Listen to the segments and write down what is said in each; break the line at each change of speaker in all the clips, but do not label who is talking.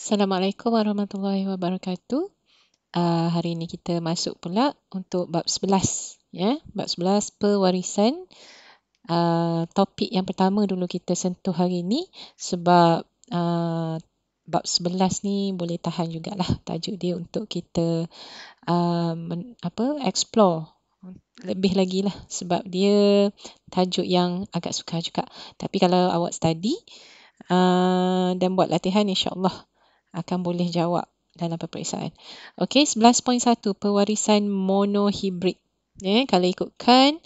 Assalamualaikum warahmatullahi wabarakatuh. Hari ini kita masuk pula untuk bab 11. Ya, bab 11 pewarisan. Topik yang pertama dulu kita sentuh hari ini sebab bab 11 ni boleh tahan jugalah tajuk dia untuk kita explore lebih lagi lah sebab dia tajuk yang agak sukar juga. Tapi kalau awak study dan buat latihan, insya-Allah akan boleh jawab dalam peperiksaan. Okey, 11.1 pewarisan monohibrid. Kalau ikutkan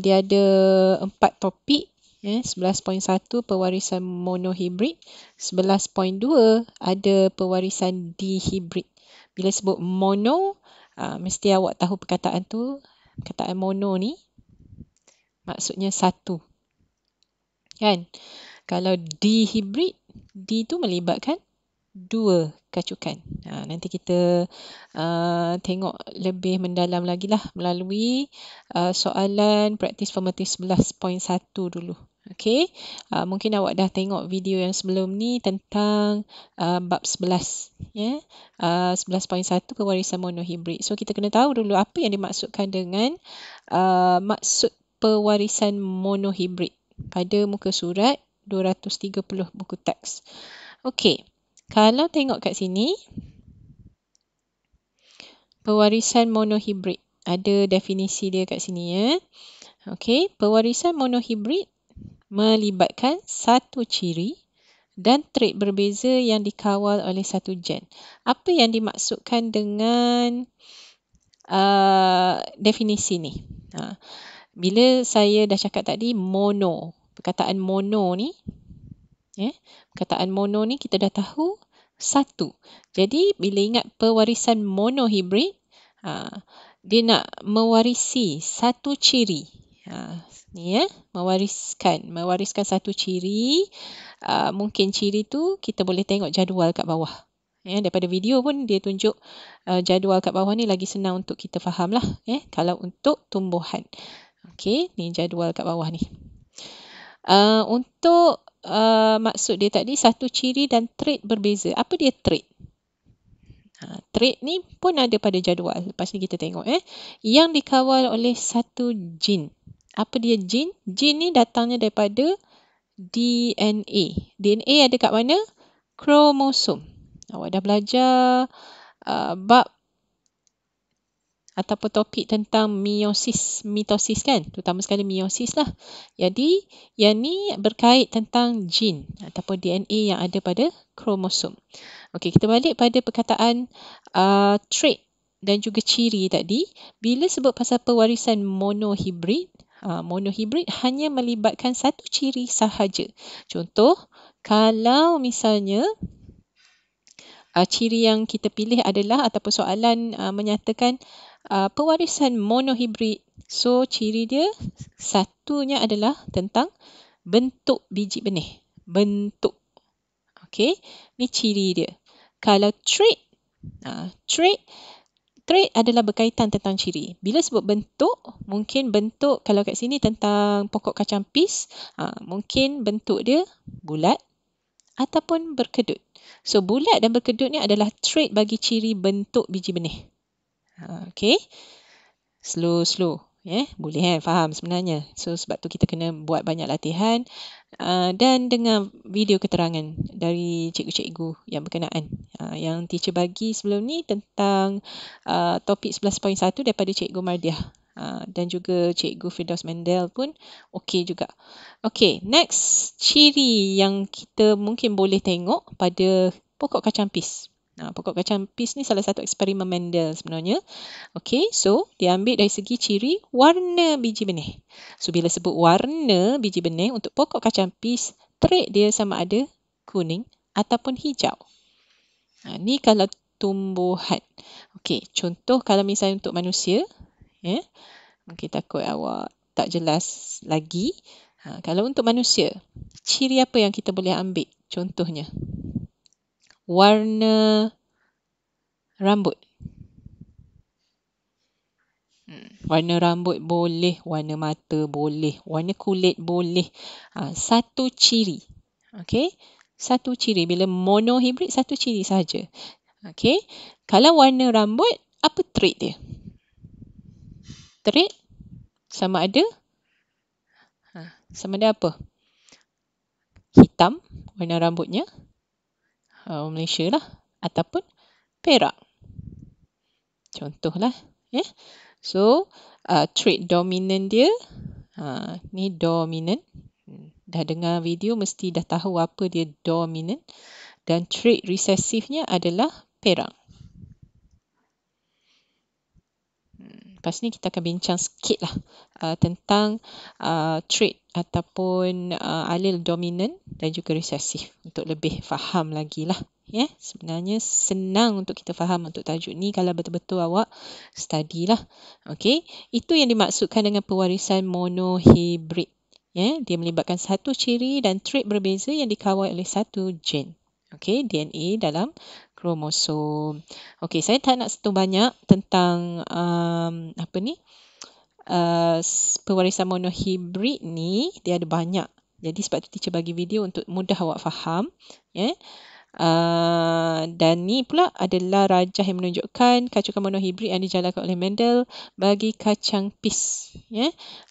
dia ada 4 topik. 11.1 pewarisan monohibrid, 11.2 ada pewarisan dihibrid. Bila sebut mono, mesti awak tahu perkataan tu. Perkataan mono ni maksudnya satu. Kan? Kalau dihibrid, D tu melibatkan dua kacukan. Nanti kita tengok lebih mendalam lagi lah melalui soalan praktis formatif 11.1 dulu. Okey, mungkin awak dah tengok video yang sebelum ni tentang bab 11. 11.1 pewarisan monohibrid. So kita kena tahu dulu apa yang dimaksudkan dengan maksud pewarisan monohibrid pada muka surat 230 buku teks. Okey. Kalau tengok kat sini, pewarisan monohibrid. Ada definisi dia kat sini ya. Okey, pewarisan monohibrid melibatkan satu ciri dan trait berbeza yang dikawal oleh satu gen. Apa yang dimaksudkan dengan definisi ni? Bila saya dah cakap tadi mono, perkataan mono ni, perkataan mono ni kita dah tahu satu. Jadi bila ingat pewarisan monohibrid, dia nak mewarisi satu ciri. Ni mewariskan satu ciri. Mungkin ciri tu kita boleh tengok jadual kat bawah. Daripada video pun dia tunjuk jadual kat bawah ni lagi senang untuk kita faham lah. Kalau untuk tumbuhan. Okey, ni jadual kat bawah ni. Untuk maksud dia tadi satu ciri dan trait berbeza. Apa dia trait? Trait ni pun ada pada jadual. Lepas ni kita tengok yang dikawal oleh satu gen. Apa dia gen? Gen ni datangnya daripada DNA. DNA ada kat mana? Kromosom. Awak dah belajar bab ataupun topik tentang mitosis kan? Terutama sekali meiosis lah. Jadi, yang ni berkait tentang gen ataupun DNA yang ada pada kromosom. Okey, kita balik pada perkataan trait dan juga ciri tadi. Bila sebut pasal pewarisan monohibrid, monohibrid hanya melibatkan satu ciri sahaja. Contoh, kalau misalnya ciri yang kita pilih adalah ataupun soalan menyatakan pewarisan monohibrid. So, ciri dia satunya adalah tentang bentuk biji benih. Bentuk. Okey, ni ciri dia. Kalau trait, trait adalah berkaitan tentang ciri. Bila sebut bentuk, mungkin bentuk kalau kat sini tentang pokok kacang pis, mungkin bentuk dia bulat ataupun berkedut. So, bulat dan berkedut ni adalah trait bagi ciri bentuk biji benih. Okey. Slow. Boleh faham sebenarnya. So, sebab tu kita kena buat banyak latihan dan dengar video keterangan dari cikgu-cikgu yang berkenaan. Yang teacher bagi sebelum ni tentang topik 11.1 daripada Cikgu Mardiah. Dan juga Cikgu Firdaus Mendel pun okey juga. Okey, next ciri yang kita mungkin boleh tengok pada pokok kacang pis. Pokok kacang pis ni salah satu eksperimen Mendel sebenarnya. Okey, so dia ambil dari segi ciri warna biji benih. So bila sebut warna biji benih untuk pokok kacang pis, trait dia sama ada kuning ataupun hijau. Ni kalau tumbuhan. Okey, contoh kalau misalnya untuk manusia, mungkin takut awak tak jelas lagi. Kalau untuk manusia, ciri apa yang kita boleh ambil? Contohnya, warna rambut. Warna rambut boleh, warna mata boleh, warna kulit boleh. Satu ciri. Okey, satu ciri. Bila monohibrid, satu ciri sahaja. Okey. Kalau warna rambut, apa trait dia? Trait sama ada apa? Hitam warna rambutnya, Malaysia lah, ataupun perak. Contohlah. So, trait dominant dia, ni dominant. Dah dengar video mesti dah tahu apa dia dominant. Dan trait resesifnya adalah perak. Lepas ni kita akan bincang sikit lah tentang trait ataupun alel dominant dan juga resesif untuk lebih faham lagi lah. Sebenarnya senang untuk kita faham untuk tajuk ni kalau betul-betul awak study lah. Okey, itu yang dimaksudkan dengan pewarisan monohibrid. Dia melibatkan satu ciri dan trait berbeza yang dikawal oleh satu gen. Okey, DNA dalam kromosom. Okey, saya tak nak sentuh banyak tentang pewarisan monohibrid ni. Dia ada banyak. Jadi sebab tu teacher bagi video untuk mudah awak faham. Dan ni pula adalah rajah yang menunjukkan kacukan monohibrid yang dijalankan oleh Mendel bagi kacang pis.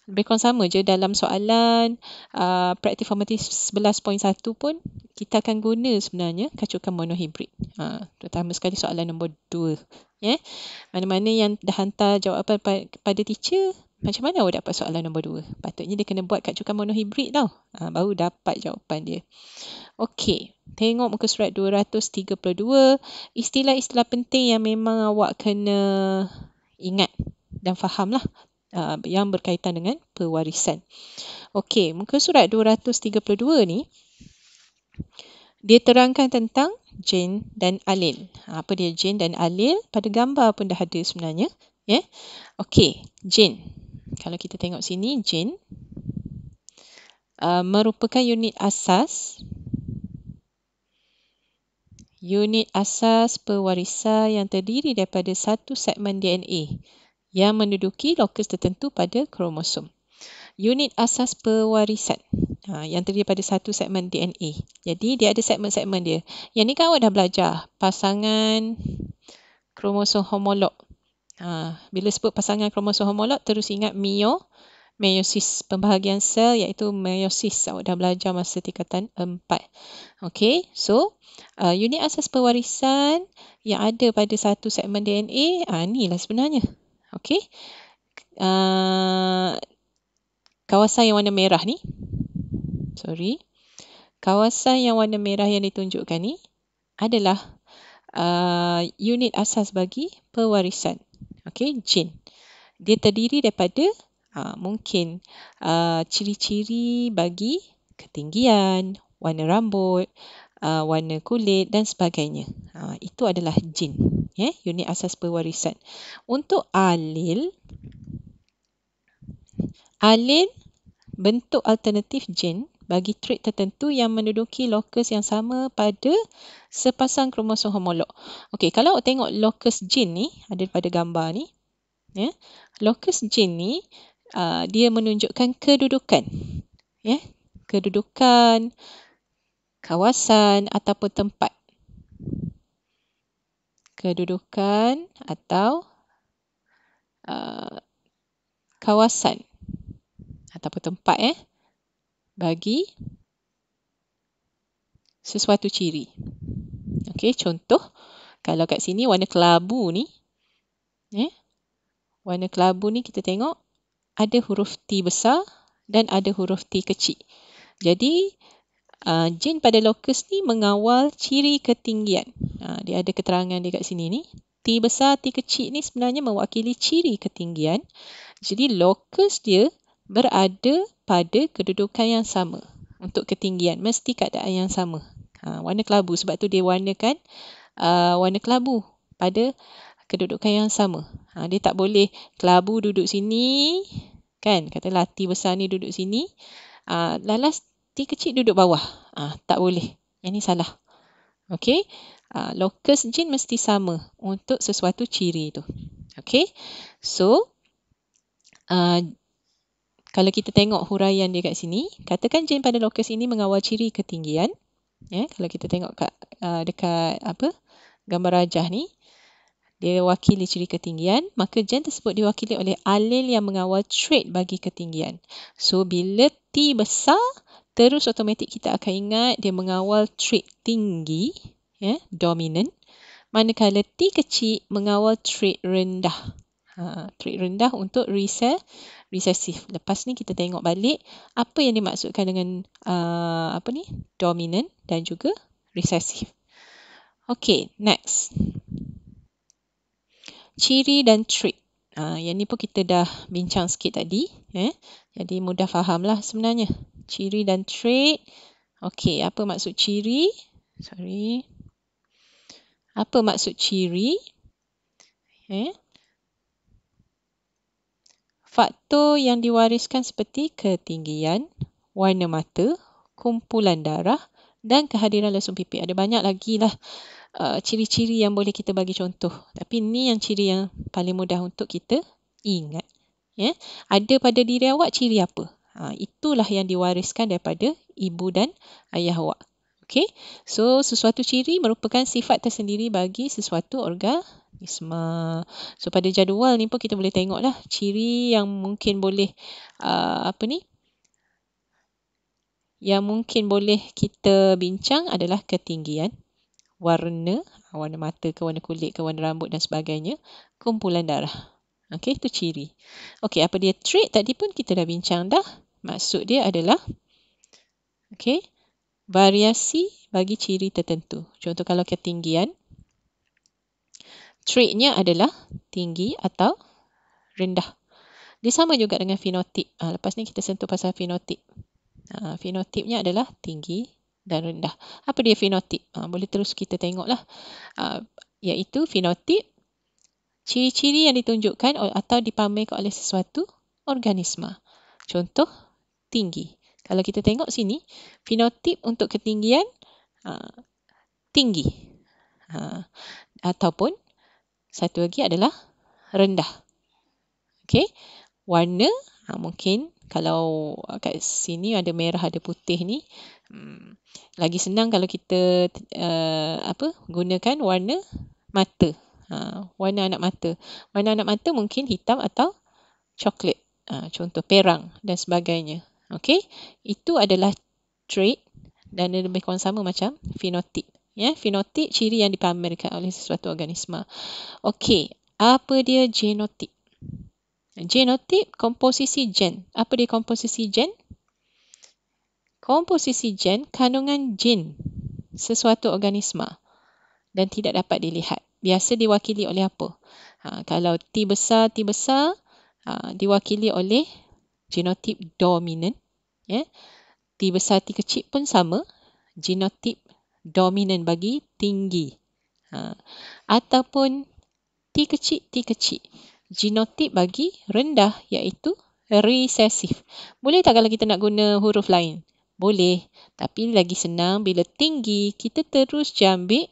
Lebih kurang sama je dalam soalan praktik formatif 11.1 pun kita akan guna sebenarnya kacukan monohibrid. Terutama sekali soalan nombor 2. Mana-mana yang dah hantar jawapan kepada teacher, macam mana awak dapat soalan nombor 2? Patutnya dia kena buat kacukan monohibrid tau. Baru dapat jawapan dia. Okey, tengok muka surat 232. Istilah-istilah penting yang memang awak kena ingat dan faham lah yang berkaitan dengan pewarisan. Okey, muka surat 232 ni dia terangkan tentang gen dan alel. Apa dia gen dan alel? Pada gambar pun dah ada sebenarnya. Okey, gen. Kalau kita tengok sini, gen merupakan unit asas pewarisan yang terdiri daripada satu segmen DNA yang menduduki lokus tertentu pada kromosom. Unit asas pewarisan yang terdiri daripada satu segmen DNA. Jadi dia ada segmen-segmen dia. Yang ni kan awak dah belajar pasangan kromosom homolog. Bila sebut pasangan kromosom homolog, terus ingat meiosis, pembahagian sel iaitu meiosis. Awak dah belajar masa tingkatan 4. Okey, so unit asas pewarisan yang ada pada satu segmen DNA, inilah sebenarnya. Okey, kawasan yang warna merah ni, kawasan yang warna merah yang ditunjukkan ni adalah unit asas bagi pewarisan. Okey, gen. Dia terdiri daripada mungkin ciri-ciri bagi ketinggian, warna rambut, warna kulit dan sebagainya. Itu adalah gen, unit asas pewarisan. Untuk alel bentuk alternatif gen bagi trait tertentu yang menduduki lokus yang sama pada sepasang kromosom homolog. Okey, kalau awak tengok lokus gen ni, ada pada gambar ni. Lokus gen ni dia menunjukkan kedudukan. Kedudukan, kawasan ataupun tempat. Kedudukan atau kawasan ataupun tempat bagi sesuatu ciri. Okey, contoh kalau kat sini warna kelabu ni, warna kelabu ni kita tengok ada huruf T besar dan ada huruf T kecil. Jadi gen pada lokus ni mengawal ciri ketinggian. Dia ada keterangan dia kat sini ni. T besar, T kecil ni sebenarnya mewakili ciri ketinggian. Jadi lokus dia berada pada kedudukan yang sama untuk ketinggian. Mesti keadaan yang sama. Warna kelabu, sebab tu dia warnakan warna kelabu pada kedudukan yang sama. Dia tak boleh kelabu duduk sini, kan? Katalah T besar ni duduk sini, lalas T kecil duduk bawah. Tak boleh. Yang ni salah. Okey. Lokus gen mesti sama untuk sesuatu ciri tu. Okey. So, kalau kita tengok huraian dia kat sini, katakan gen pada lokus ini mengawal ciri ketinggian. Kalau kita tengok dekat gambar rajah ni, dia wakili ciri ketinggian, maka gen tersebut diwakili oleh alel yang mengawal trait bagi ketinggian. So, bila T besar, terus automatik kita akan ingat dia mengawal trait tinggi, dominant. Manakala T kecil mengawal trait rendah. Trait rendah untuk recessive. Lepas ni kita tengok balik apa yang dimaksudkan dengan dominant dan juga recessive. Okay, next. Ciri dan trait. Yang ni pun kita dah bincang sikit tadi. Jadi mudah fahamlah sebenarnya. Ciri dan trait. Okey, apa maksud ciri? Apa maksud ciri? Faktor yang diwariskan seperti ketinggian, warna mata, kumpulan darah dan kehadiran lesung pipi. Ada banyak lagi lah ciri-ciri yang boleh kita bagi contoh. Tapi ni yang ciri yang paling mudah untuk kita ingat. Ada pada diri awak ciri apa? Itulah yang diwariskan daripada ibu dan ayah awak. Okay? So, sesuatu ciri merupakan sifat tersendiri bagi sesuatu organisma. So, pada jadual ni pun kita boleh tengok lah ciri yang mungkin boleh yang mungkin boleh kita bincang adalah ketinggian, warna mata ke, warna kulit ke, warna rambut dan sebagainya, kumpulan darah. Okey, itu ciri. Okey, apa dia trait tadi pun kita dah bincang dah. Maksud dia adalah variasi bagi ciri tertentu. Contoh kalau ketinggian, traitnya adalah tinggi atau rendah. Dia sama juga dengan fenotip. Lepas ni kita sentuh pasal fenotip. Fenotipnya adalah tinggi dan rendah. Apa dia fenotip? Boleh terus kita tengoklah. Iaitu fenotip, ciri-ciri yang ditunjukkan atau dipamerkan oleh sesuatu organisma. Contoh, tinggi. Kalau kita tengok sini, fenotip untuk ketinggian tinggi. Ataupun satu lagi adalah rendah. Okey. Warna, mungkin kalau kat sini ada merah, ada putih ni, lagi senang kalau kita gunakan warna mata. Warna anak mata. Warna anak mata mungkin hitam atau coklat. Contoh perang dan sebagainya. Okey, itu adalah trait dan lebih kurang sama macam fenotip. Fenotip ciri yang dipamerkan oleh sesuatu organisma. Okey, apa dia genotip? Genotip komposisi gen. Apa dia komposisi gen? Komposisi gen kandungan gen sesuatu organisma dan tidak dapat dilihat. Biasa diwakili oleh apa? Kalau T besar diwakili oleh genotip dominant. T besar T kecil pun sama, genotip dominant bagi tinggi. Ataupun T kecil genotip bagi rendah, iaitu recessive. Boleh tak kalau kita nak guna huruf lain? Boleh, tapi lagi senang bila tinggi kita terus je ambil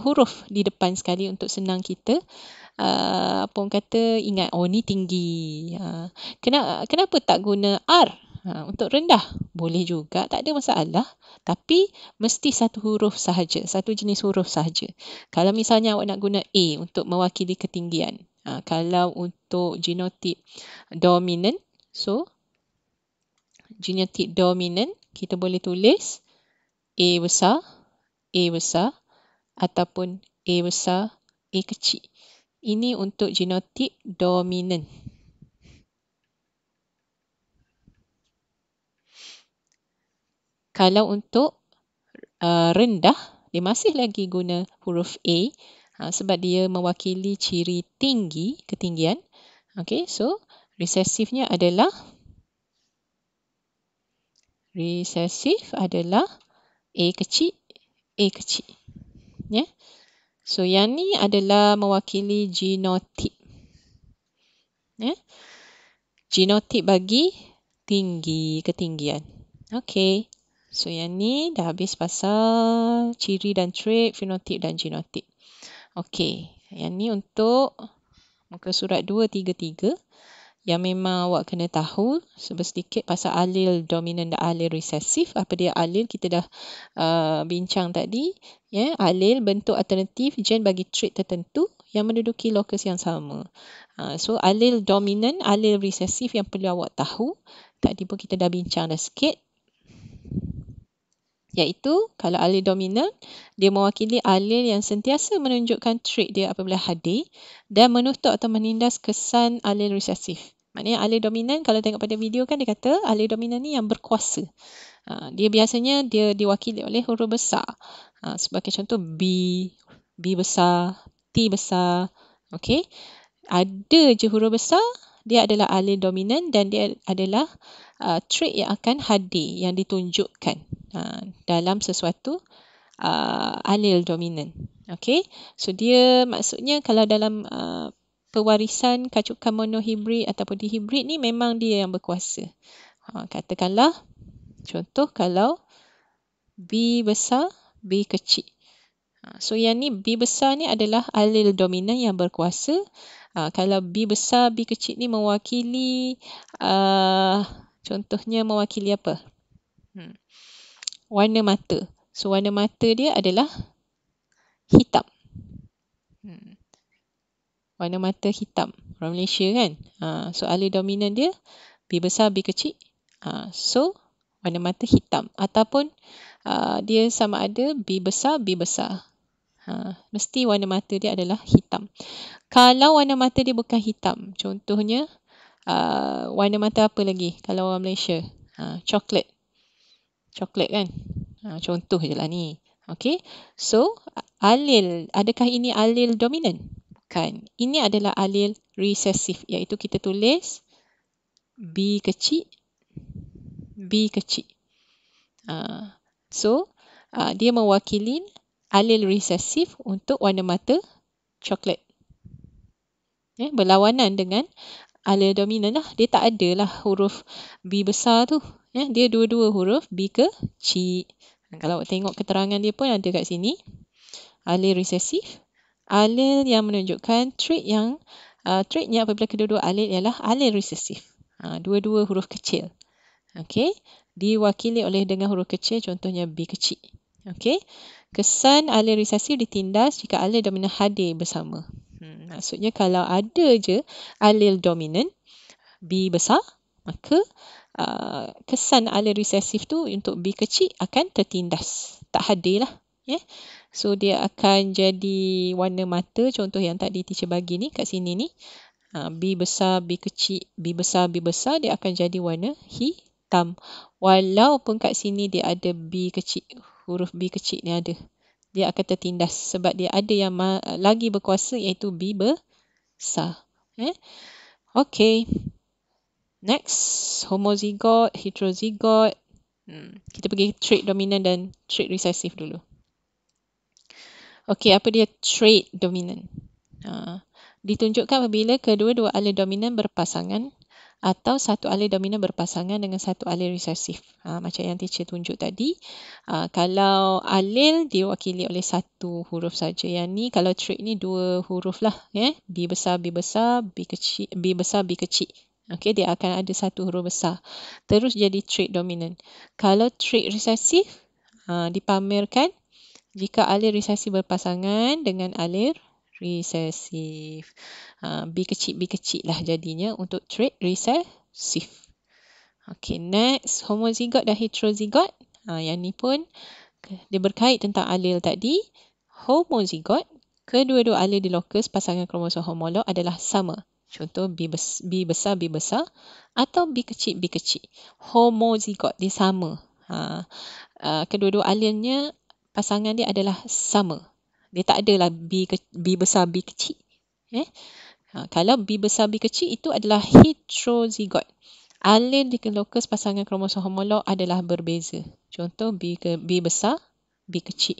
huruf di depan sekali untuk senang kita ingat, ni tinggi. Kenapa tak guna R untuk rendah? Boleh juga, tak ada masalah. Tapi mesti satu huruf sahaja, satu jenis huruf sahaja. Kalau misalnya awak nak guna A untuk mewakili ketinggian, kalau untuk genotip dominant, so genotip dominant kita boleh tulis A besar ataupun A besar, A kecil. Ini untuk genotip dominant. Kalau untuk rendah, dia masih lagi guna huruf A sebab dia mewakili ciri tinggi, ketinggian. Okay, so recessive adalah A kecil. So yang ni adalah mewakili genotip. Genotip bagi tinggi, ketinggian. Okay. So yang ni dah habis pasal ciri dan trait, fenotip dan genotip. Okay. Yang ni untuk muka surat 233. yang memang awak kena tahu sedikit pasal alel dominan dan alel resesif. Apa dia alel? Kita dah bincang tadi. Alel bentuk alternatif gen bagi trait tertentu yang menduduki lokus yang sama. So alel dominan, alel resesif yang perlu awak tahu. Tadi pun kita dah bincang dah sikit. Iaitu kalau alel dominan, dia mewakili alel yang sentiasa menunjukkan trait dia apabila hadir dan menutup atau menindas kesan alel resesif. Maknanya alel dominan, kalau tengok pada video kan dia kata alel dominan ni yang berkuasa. Dia biasanya dia diwakili oleh huruf besar. Sebagai contoh B besar, T besar. Okey. Ada je huruf besar, dia adalah alel dominan dan dia adalah trait yang akan hadir, yang ditunjukkan dalam sesuatu alel dominan. Okey. So dia maksudnya kalau dalam pewarisan kacukan monohibrid ataupun dihibrid ni memang dia yang berkuasa. Katakanlah contoh kalau B besar, B kecil. So yang ni B besar ni adalah alel dominan yang berkuasa. Kalau B besar, B kecil ni mewakili contohnya mewakili apa? Warna mata. So warna mata dia adalah hitam. Warna mata hitam. Orang Malaysia kan. So alel dominan dia B besar, B kecil. So warna mata hitam. Ataupun dia sama ada B besar, B besar. Mesti warna mata dia adalah hitam. Kalau warna mata dia bukan hitam, contohnya warna mata apa lagi kalau orang Malaysia? Coklat. Coklat kan? Contoh je lah ni. Okay. So, alel. Adakah ini alel dominan? Bukan. Ini adalah alel resesif. Iaitu kita tulis B kecil, B kecil. So, dia mewakili alel resesif untuk warna mata coklat. Berlawanan dengan alel dominan lah. Dia tak ada lah huruf B besar tu. Dia dua-dua huruf B kecil. Kalau awak tengok keterangan dia pun ada kat sini. Alel resesif. Alel yang menunjukkan traitnya apabila kedua-dua alel ialah alel resesif. Dua-dua huruf kecil. Okey. Diwakili oleh dengan huruf kecil, contohnya B kecil. Okey. Kesan alel resesif ditindas jika alel dominan hadir bersama. Maksudnya kalau ada je alel dominan B besar, maka kesan alel resesif tu untuk B kecil akan tertindas. Tak hadir lah. So dia akan jadi warna mata, contoh yang tadi teacher bagi ni kat sini ni. B besar, B kecil, B besar, B besar, dia akan jadi warna hitam. Walaupun kat sini dia ada B kecil, huruf B kecil ni ada. Dia akan tertindas sebab dia ada yang lagi berkuasa iaitu B besar. Okay. Next, homozigot, heterozigot. Kita pergi trait dominan dan trait resesif dulu. Okay, apa dia trait dominan? Ditunjukkan apabila kedua-dua alel dominan berpasangan atau satu alel dominan berpasangan dengan satu alel resesif. Macam yang teacher tunjuk tadi. Kalau alel diwakili oleh satu huruf saja. Yang ni kalau trait ni dua huruf lah. B besar, B besar, B kecil, B besar, B kecil. Okay, dia akan ada satu huruf besar. Terus jadi trait dominan. Kalau trait resesif dipamerkan jika alel resesif berpasangan dengan alel resesif. B kecil lah jadinya untuk trait resesif. Okay, next, homozigot dan heterozigot. Yang ni pun dia berkait tentang alel tadi. Homozigot, kedua-dua alel di lokus pasangan kromosom homolog adalah sama. Contoh B besar, B besar atau B kecil, B kecil. Homozigot, dia sama. Kedua-dua alelnya, pasangan dia adalah sama. Dia tak adalah B besar, B kecil. Kalau B besar, B kecil itu adalah heterozigot. Alel di lokus pasangan kromosom homolog adalah berbeza. Contoh B besar, B kecil.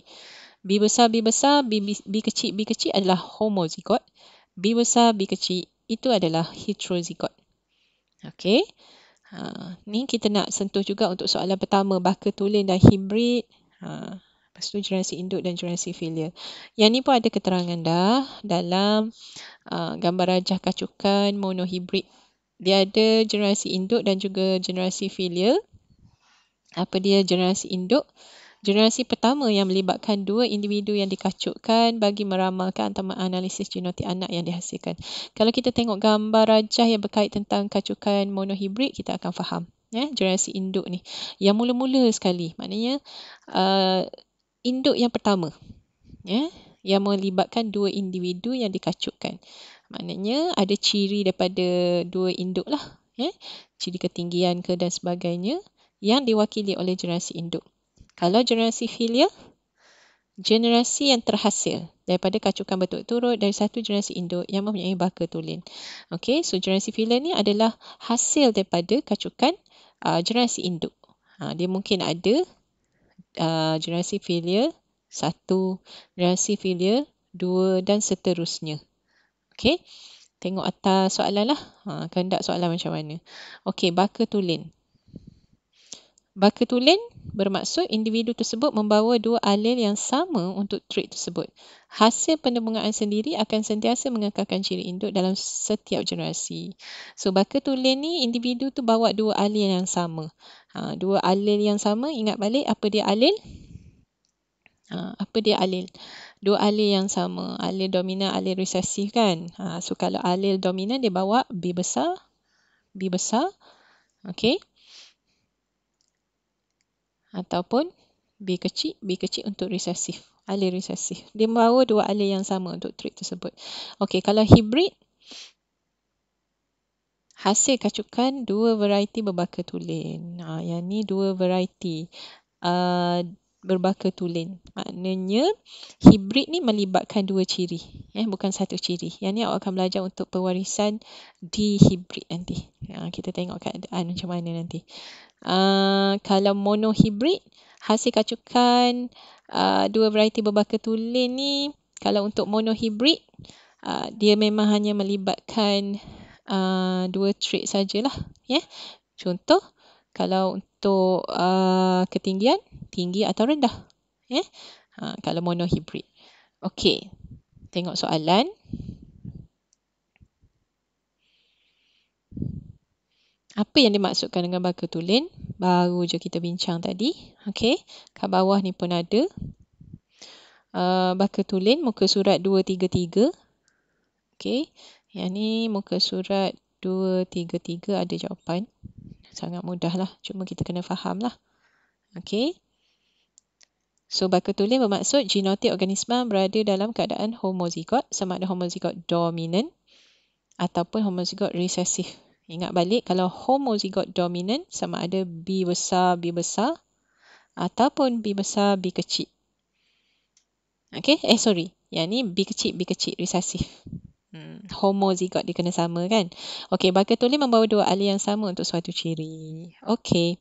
B besar, B besar, B kecil, B kecil adalah homozigot. B besar, B kecil itu adalah heterozigot. Okey. Ni kita nak sentuh juga untuk soalan pertama, baka tulen dan hibrid. Lepas tu generasi induk dan generasi filia. Yang ni pun ada keterangan dah dalam gambar rajah kacukan monohibrid Dia ada generasi induk dan juga generasi filial. Apa dia generasi induk? Generasi pertama yang melibatkan dua individu yang dikacukkan bagi meramalkan antara analisis genotik anak yang dihasilkan. Kalau kita tengok gambar rajah yang berkait tentang kacukan monohibrid, kita akan faham. Generasi induk ni. Yang mula-mula sekali. Maknanya induk yang pertama. Yang melibatkan dua individu yang dikacukkan. Maknanya ada ciri daripada dua induk lah. Ciri ketinggian ke dan sebagainya yang diwakili oleh generasi induk. Kalau generasi filial, generasi yang terhasil daripada kacukan berturut-turut dari satu generasi induk yang mempunyai baka tulen. Okey, so generasi filial ni adalah hasil daripada kacukan generasi induk. Dia mungkin ada generasi filial 1, generasi filial 2 dan seterusnya. Okey, tengok atas soalan lah. Kehendak soalan macam mana. Okey, baka tulen. Baka tulen bermaksud individu tersebut membawa dua alel yang sama untuk trait tersebut. Hasil penembungan sendiri akan sentiasa mengekalkan ciri induk dalam setiap generasi. So, baka tulen ni individu tu bawa dua alel yang sama. Dua alel yang sama, ingat balik apa dia alel? Apa dia alel? Dua alel yang sama. Alel dominan, alel resesif kan? So, kalau alel dominan dia bawa B besar. Okey. Ataupun B kecil untuk resesif. Alel resesif. Dia membawa dua alel yang sama untuk trait tersebut. Okey, kalau hibrid, hasil kacukan dua variety berbaka tulen. Yang ni dua variety berbaka tulen. Maknanya hibrid ni melibatkan dua ciri. Bukan satu ciri. Yang ni awak akan belajar untuk pewarisan di hibrid nanti. Kita tengok keadaan macam mana nanti. Kalau monohibrid, hasil kacukan dua variety berbaka tulen ni, kalau untuk monohibrid, dia memang hanya melibatkan dua trait sajalah. Contoh, kalau untuk ketinggian, tinggi atau rendah. Kalau monohibrid. Okey, tengok soalan. Apa yang dimaksudkan dengan baka tulen? Baru je kita bincang tadi. Okey, kat bawah ni pun ada. Baka tulen muka surat 233. Okey, yang ni muka surat 233 ada jawapan. Sangat mudah lah. Cuma kita kena faham lah. Okey. So, baka tulen bermaksud genotik organisma berada dalam keadaan homozigot, sama ada homozigot dominan ataupun homozigot resesif. Ingat balik, kalau homozigot dominan sama ada B besar ataupun B besar B kecil. Okey, yang ni B kecil resesif. Homozigot dia kena sama kan. Okey, baka tulen membawa dua alel yang sama untuk suatu ciri. Okey,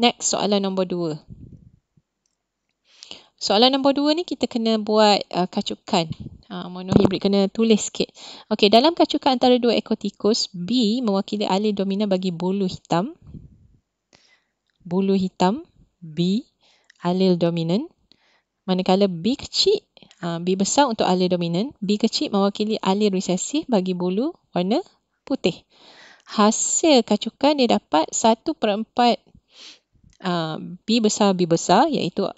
next soalan nombor 2. Soalan nombor 2 ni kita kena buat kacukan. Monohibrid kena tulis sikit. Okey, dalam kacukan antara dua ekor tikus, B mewakili alel dominan bagi bulu hitam. Bulu hitam, B, alel dominan. Manakala B kecil, B besar untuk alel dominan. B kecil mewakili alel resesif bagi bulu warna putih. Hasil kacukan dia dapat 1/4 B besar iaitu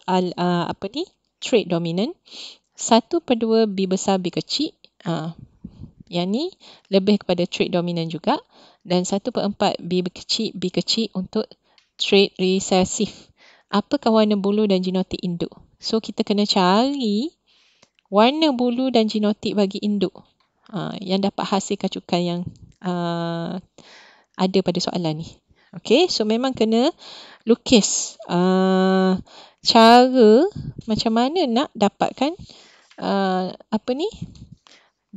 trait dominan. 1/2 B besar B kecil. Yang ni lebih kepada trait dominan juga. Dan 1/4 B kecil untuk trait resesif. Apakah warna bulu dan genotik induk? So, kita kena cari warna bulu dan genotik bagi induk. Yang dapat hasil kacukan yang ada pada soalan ni. Okey, so memang kena lukis cara macam mana nak dapatkan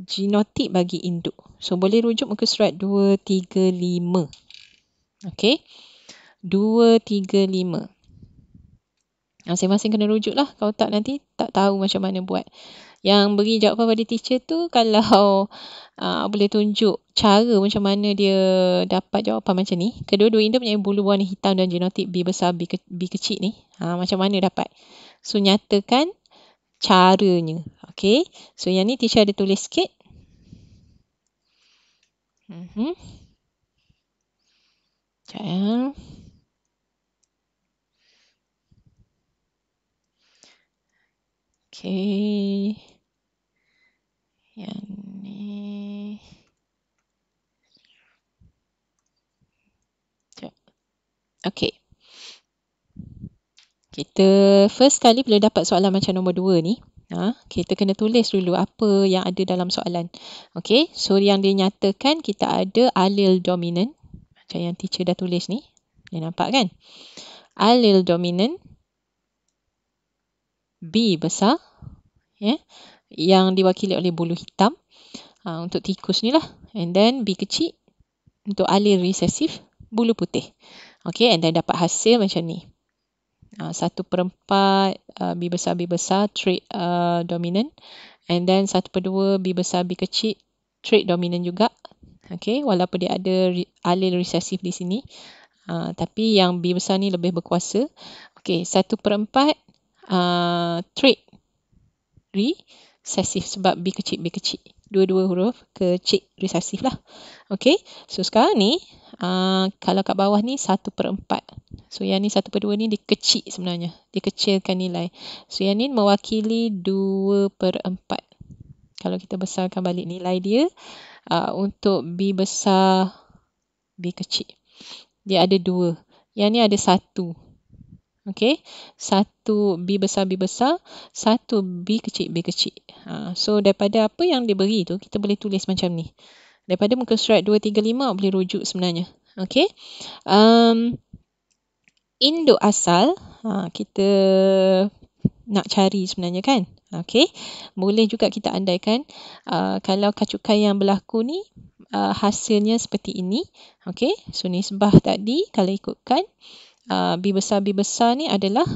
genotik bagi induk. So, boleh rujuk muka surat 235. Okey, 235. Masing-masing kena rujuk lah. Kalau tak, nanti tak tahu macam mana buat. Yang beri jawapan pada teacher tu, kalau boleh tunjuk cara macam mana dia dapat jawapan macam ni. Kedua-dua induk punya bulu warna hitam dan genotik B besar B kecil ni. Macam mana dapat? So, nyatakan caranya. Okey. So, yang ni teacher ada tulis sikit. Sekejap ya. Okey. Yang ni. Sekejap. Okey. Kita first kali bila dapat soalan macam nombor 2 ni, kita kena tulis dulu apa yang ada dalam soalan. Okey, so yang dinyatakan kita ada allele dominant. Macam yang teacher dah tulis ni. Dia nampak kan? Allele dominant B besar, yang diwakili oleh bulu hitam untuk tikus ni lah. And then B kecil untuk allele resesif bulu putih. Okay, and then dapat hasil macam ni. 1/4 B besar trait dominant, and then 1/2 B besar B kecil trait dominant juga. Okay, walaupun dia ada allele resesif di sini, tapi yang B besar ni lebih berkuasa. Okay, 1/4 trait resesif sebab B kecil. Dua-dua huruf kecil resesif lah. Okay, so sekarang ni kalau kat bawah ni 1/4. So yang ni 1/2 ni dia kecil sebenarnya. Dia kecilkan nilai. So yang ni mewakili 2/4. Kalau kita besarkan balik nilai dia untuk B besar B kecil, dia ada 2. Yang ni ada 1. Okay, 1 B besar, 1 B kecil. So daripada apa yang dia beri tu, kita boleh tulis macam ni. Daripada muka surat 235 boleh rujuk sebenarnya. Okay, induk asal kita nak cari sebenarnya kan. Okay, boleh juga kita andaikan kalau kacukan yang berlaku ni hasilnya seperti ini. Okay, so nisbah tadi kalau ikutkan B besar ni adalah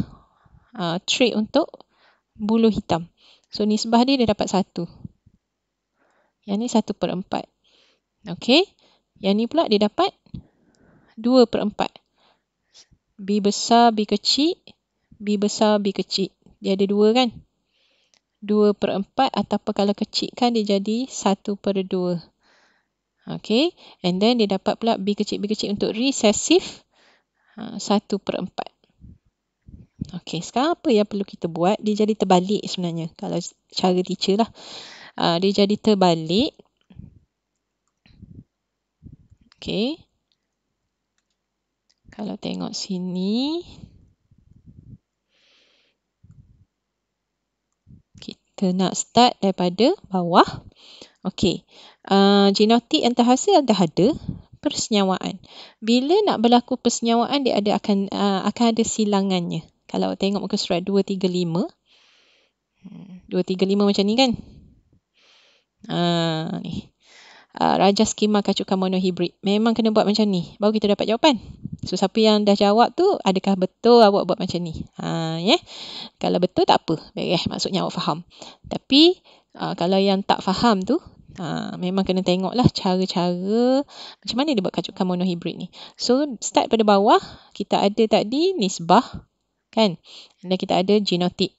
trait untuk bulu hitam. So nisbah dia dapat 1. Yang ni 1/4. Okay, yang ni pula dia dapat 2/4. B besar B kecil, B besar B kecil. Dia ada 2 kan? 2/4 ataupun kalau kecil kan dia jadi 1/2. Okay, and then dia dapat pula B kecil untuk resesif 1/4. Okay, sekarang apa yang perlu kita buat? Dia jadi terbalik sebenarnya. Kalau cara teacher lah. Dia jadi terbalik. Okay. Kalau tengok sini. Kita nak start daripada bawah. Okay. Genotik antarhasil dah ada. Persenyawaan. Bila nak berlaku persenyawaan, dia akan ada silangannya. Kalau tengok muka surat 235. 235 macam ni kan? Ni. Rajah skema kacukan monohibrid. Memang kena buat macam ni. Baru kita dapat jawapan. So, siapa yang dah jawab tu, adakah betul awak buat macam ni? Kalau betul, tak apa. Maksudnya awak faham. Tapi, kalau yang tak faham tu, memang kena tengoklah cara-cara macam mana dia buat kacukan monohibrid ni. So, start pada bawah. Kita ada tadi nisbah. Kan? Dan kita ada genotik.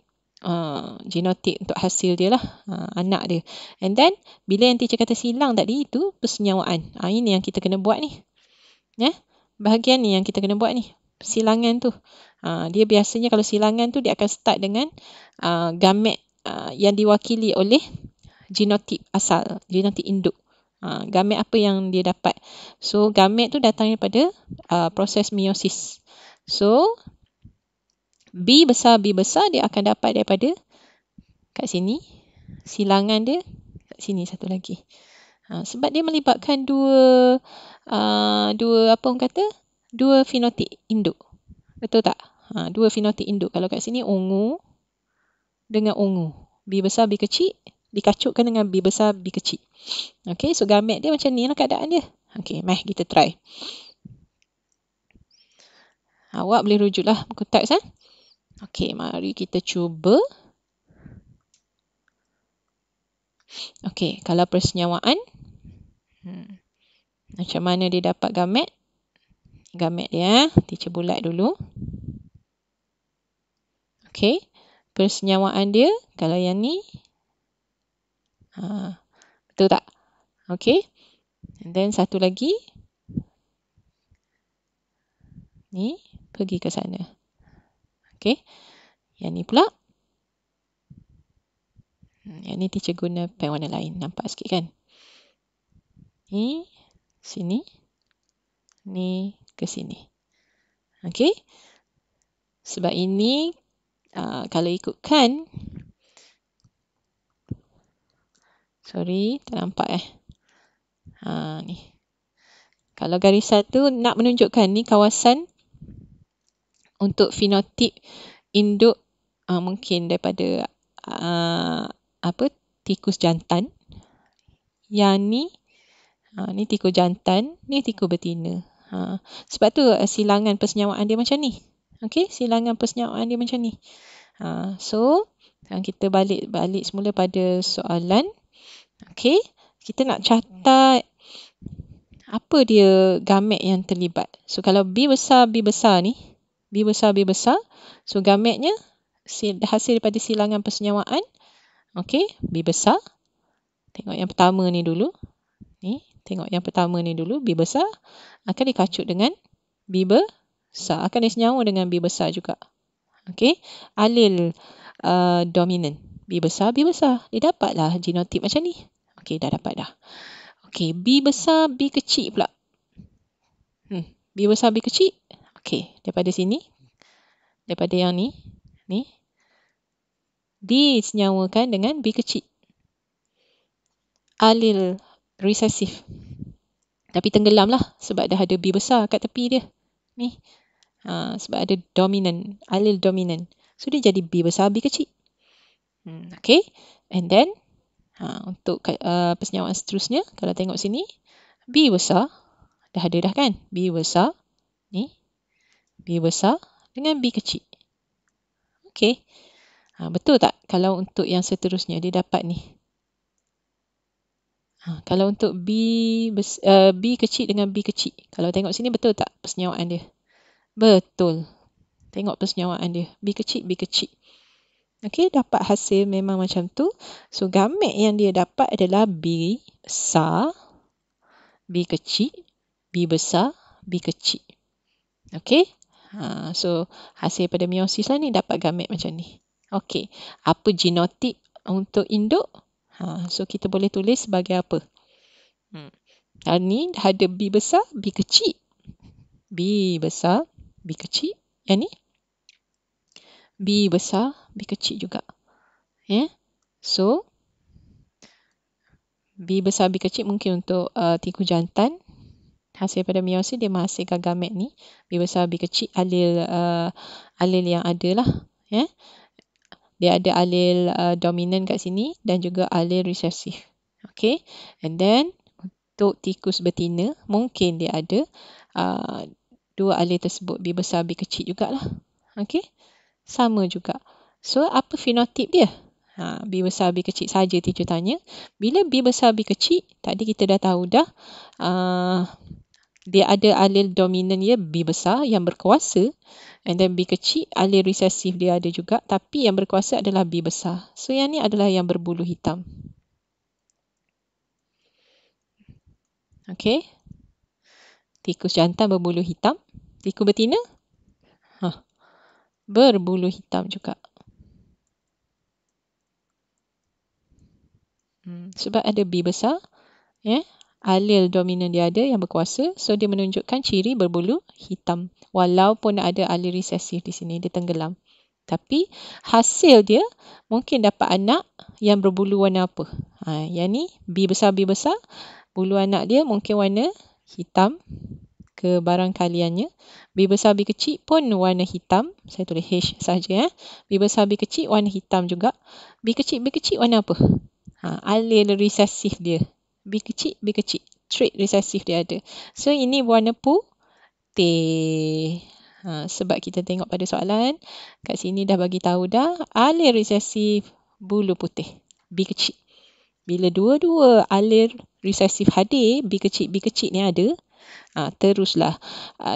Genotik untuk hasil dia lah, anak dia. And then bila yang teacher kata silang tadi, itu persenyawaan. Ini yang kita kena buat ni. Bahagian ni yang kita kena buat ni, silangan tu. Dia biasanya kalau silangan tu dia akan start dengan gamet yang diwakili oleh genotik asal, genotik induk. Gamet apa yang dia dapat. So gamet tu datang daripada proses meiosis. So B besar dia akan dapat daripada kat sini. Silangan dia kat sini satu lagi. Sebab dia melibatkan dua apa orang kata? Dua fenotip induk. Betul tak? Dua fenotip induk. Kalau kat sini ungu dengan ungu. B besar B kecil dikacukkan dengan B besar B kecil. Okay, so gamet dia macam ni lah keadaan dia. Okay, mari kita try. Awak boleh rujuklah buku teks. Okay, mari kita cuba. Okay, kalau persenyawaan. Macam mana dia dapat gamet? Gamet dia, teacher bulat dulu. Okay, persenyawaan dia, kalau yang ni. Betul tak? Okay. And then satu lagi. Ni pergi ke sana. Okey. Yang ni pula. Yang ni teacher guna pen warna lain. Nampak sikit kan? Ni sini. Ni ke sini. Okey. Sebab ini kalau ikutkan, sorry, tak nampak ni. Kalau garisan tu nak menunjukkan ni kawasan untuk fenotip induk mungkin daripada tikus jantan. Yang ni tikus jantan, ni tikus betina. Sebab tu silangan persenyawaan dia macam ni. Okey, silangan persenyawaan dia macam ni. So, kita balik semula pada soalan. Okey, kita nak catat apa dia gamet yang terlibat. So, kalau B besar ni, B besar, so gametnya hasil daripada silangan persenyawaan. Okey, B besar. Tengok yang pertama ni dulu. Tengok yang pertama ni dulu, B besar. Akan dikacut dengan B besar. Akan disenyawa dengan B besar juga. Okey, alil dominan. B besar. Dia dapatlah genotip macam ni. Okey, dah dapat dah. Okey, B besar, B kecil pula. B besar, B kecil. Okey, daripada sini. Daripada yang ni. Disenyawakan dengan B kecil. Alil resesif. Tapi tenggelam lah sebab dah ada B besar kat tepi dia. Ni. Sebab ada dominan. Alil dominan. So, dia jadi B besar, B kecil. Okay. And then, untuk persenyawaan seterusnya, kalau tengok sini, B besar. Dah ada dah kan? B besar. Ni. B besar dengan B kecil. Okay. Betul tak? Kalau untuk yang seterusnya, dia dapat ni. Kalau untuk B kecil dengan B kecil. Kalau tengok sini, betul tak persenyawaan dia? Betul. Tengok persenyawaan dia. B kecil, B kecil. Okey, dapat hasil memang macam tu. So, gamet yang dia dapat adalah B besar, B kecil, B besar, B kecil. Okey. So, hasil pada meiosis lah ni dapat gamet macam ni. Okey. Apa genotip untuk induk? So, kita boleh tulis sebagai apa? Ni ada B besar, B kecil. B besar, B kecil. Yang ni? B besar, B kecil juga. So, B besar, B kecil mungkin untuk tikus jantan. Hasil pada meiosis dia menghasilkan gamet ni. B besar, B kecil. Alil yang ada lah. Dia ada alil dominan kat sini dan juga alil resesif. Okay. And then, untuk tikus betina, mungkin dia ada dua alil tersebut. B besar, B kecil jugalah. Okay. Sama juga. So, apa fenotip dia? B besar, B kecil saja teacher tanya. Bila B besar, B kecil, tadi kita dah tahu dah. Dia ada alil dominan dia B besar yang berkuasa. And then B kecil, alil resesif dia ada juga. Tapi yang berkuasa adalah B besar. So, yang ni adalah yang berbulu hitam. Okay. Tikus jantan berbulu hitam. Tikus betina? Berbulu hitam juga. Sebab ada B besar. Alil dominan dia ada yang berkuasa. So, dia menunjukkan ciri berbulu hitam. Walaupun ada alil resesif di sini, dia tenggelam. Tapi, hasil dia mungkin dapat anak yang berbulu warna apa? Yang ni, B besar, bulu anak dia mungkin warna hitam. Kebarangkaliannya. B besar, B kecil pun warna hitam. Saya tulis H saja. B besar, B kecil warna hitam juga. B kecil warna apa? Alil resesif dia. B kecil. Trait resesif dia ada. So, ini warna putih. Sebab kita tengok pada soalan, kat sini dah bagi tahu dah, alil resesif bulu putih. B kecil. Bila dua-dua alil resesif hadir, B kecil ni ada, teruslah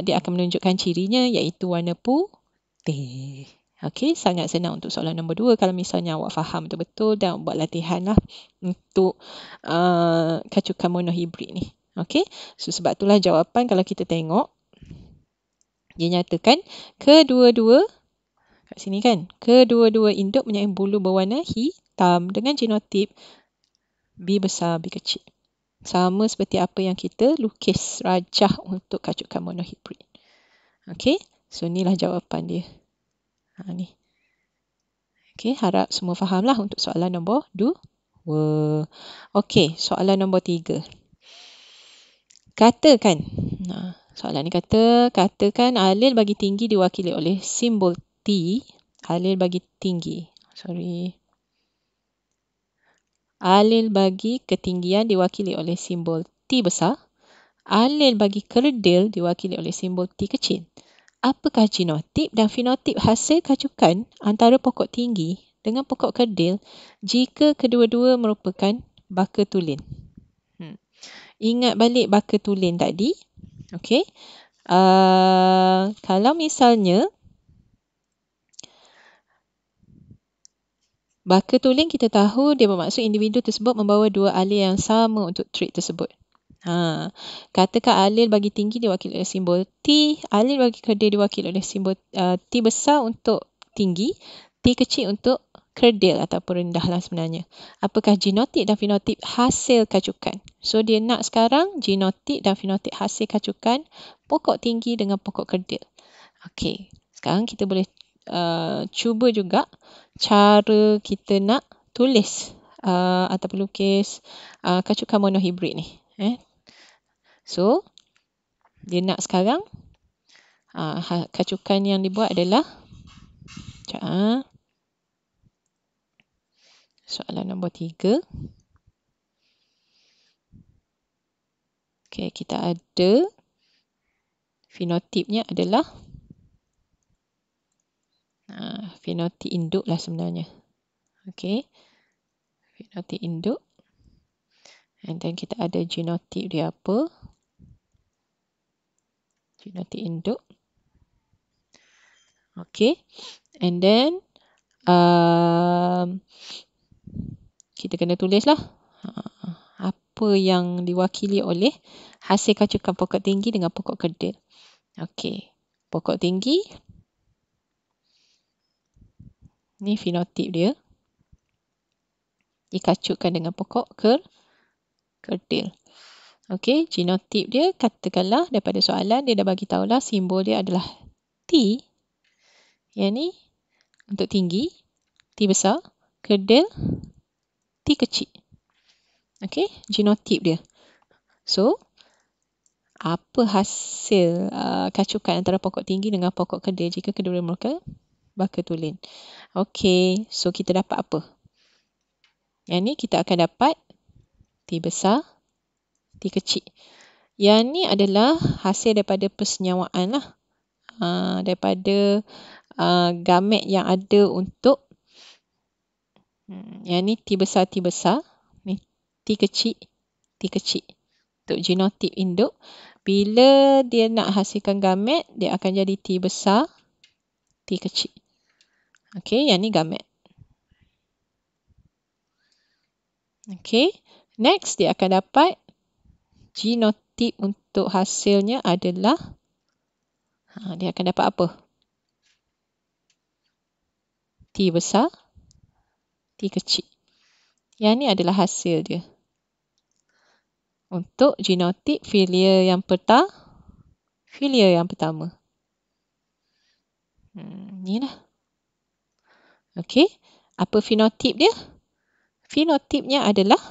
dia akan menunjukkan cirinya iaitu warna putih. Okey, sangat senang untuk soalan nombor 2 kalau misalnya awak faham betul-betul dan buat latihan lah untuk kacukan monohibrid ni. Okey, so sebab itulah jawapan kalau kita tengok Dia nyatakan kedua-dua, kat sini kan, kedua-dua induk mempunyai bulu berwarna hitam dengan genotip B besar, B kecil. Sama seperti apa yang kita lukis rajah untuk kacukan monohibrid. Okey, so inilah jawapan dia. Ni. Okey, harap semua fahamlah untuk soalan nombor 2. Okey, soalan nombor 3. Katakan, soalan ni katakan alil bagi tinggi diwakili oleh simbol T. Alil bagi tinggi. Alil bagi ketinggian diwakili oleh simbol T besar. Alil bagi kerdil diwakili oleh simbol T kecil. Apakah genotip dan fenotip hasil kacukan antara pokok tinggi dengan pokok kerdil jika kedua-dua merupakan baka tulen? Ingat balik baka tulen tadi. Okey. Kalau misalnya baka tulen kita tahu dia bermaksud individu tersebut membawa dua alil yang sama untuk trait tersebut. Katakan alil bagi tinggi diwakili oleh simbol T, alil bagi kerdil diwakili oleh simbol T besar untuk tinggi, T kecil untuk kerdil ataupun rendah lah sebenarnya. Apakah genotip dan fenotip hasil kacukan? So dia nak sekarang genotip dan fenotip hasil kacukan pokok tinggi dengan pokok kerdil. Okey, sekarang kita boleh cuba juga cara kita nak tulis ataupun lukis kacukan monohibrid ni. So dia nak sekarang kacukan yang dibuat adalah soalan nombor 3. Okey, kita ada fenotipnya adalah fenotip induk lah sebenarnya. Okey, fenotip induk. And then kita ada genotip dia apa? Genotip induk. Okey, and then kita kena tulislah apa yang diwakili oleh hasil kacukan pokok tinggi dengan pokok kerdil. Okey, pokok tinggi ni fenotip dia dikacukkan dengan pokok kerdil. Okey, genotip dia katakanlah daripada soalan dia dah bagi tahulah simbol dia adalah T. Yang ni untuk tinggi, T besar, kerdil, T kecil. Okey, genotip dia. So, apa hasil kacukan antara pokok tinggi dengan pokok kerdil jika kedua mereka baka tulen? Okey, so kita dapat apa? Yang ni kita akan dapat T besar, T kecil. Yang ni adalah hasil daripada persenyawaan lah. Daripada gamet yang ada untuk yang ni T besar, ni T kecil, T kecil. Untuk genotip induk, bila dia nak hasilkan gamet, dia akan jadi T besar, T kecil. Okey, yang ni gamet. Okey, next dia akan dapat genotip untuk hasilnya adalah dia akan dapat apa? T besar, T kecil. Yang ni adalah hasil dia. Untuk genotip filia yang pertama. Inilah. Okey, apa fenotip dia? Fenotipnya adalah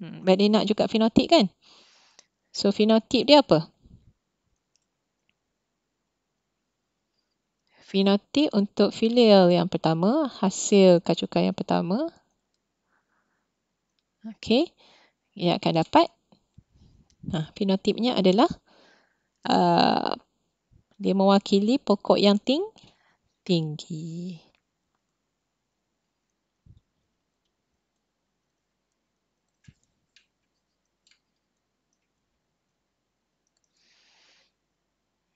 dia nak juga fenotip kan? So fenotip dia apa? Fenotip untuk filial yang pertama, hasil kacukan yang pertama. Okey, dia akan dapat fenotipnya adalah dia mewakili pokok yang tinggi.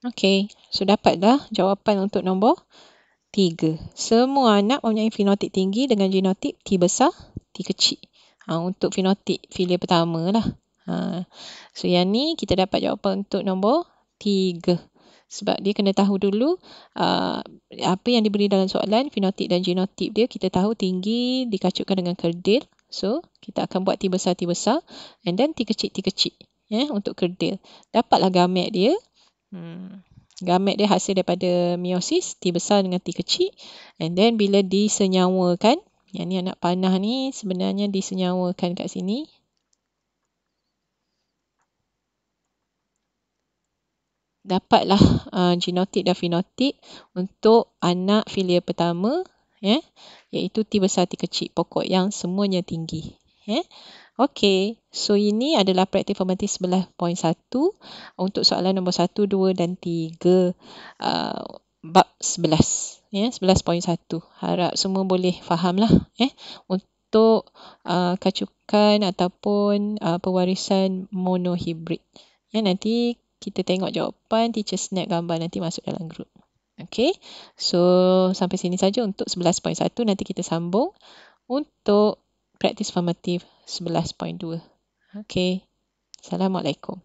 Okey, so dapatlah jawapan untuk nombor 3. Semua anak mempunyai fenotip tinggi dengan genotip T besar, T kecil. Untuk fenotip filia pertama lah. So yang ni kita dapat jawapan untuk nombor 3. Sebab dia kena tahu dulu apa yang diberi dalam soalan, fenotip dan genotip dia. Kita tahu tinggi dikacutkan dengan kerdil. So, kita akan buat T besar and then T kecil. Untuk kerdil. Dapatlah gamet dia. Gamet dia hasil daripada meiosis, T besar dengan T kecil. And then bila disenyawakan, yang ni anak panah ni sebenarnya disenyawakan kat sini. Dapatlah genotip dan fenotip untuk anak filia pertama, iaitu T besar T kecil, pokok yang semuanya tinggi. Okey, so ini adalah praktik formatif 11.1 untuk soalan nombor 1, 2 dan 3 bab 11. 11.1. Harap semua boleh fahamlah untuk kacukan ataupun pewarisan monohibrid. Nanti kita tengok jawapan, teacher snap gambar nanti masuk dalam grup. Okey, so sampai sini saja untuk 11.1. Nanti kita sambung untuk praktis formatif 11.2. Okey, Assalamualaikum.